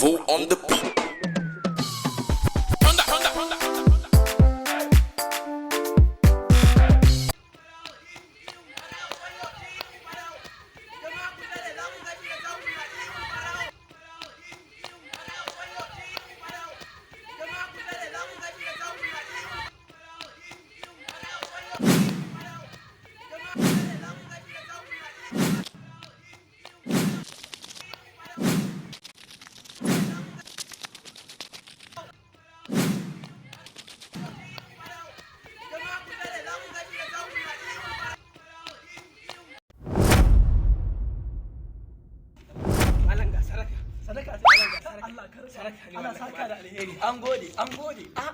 Bravo on the beat. Allah saka da alheri. An gode, an gode. Ah.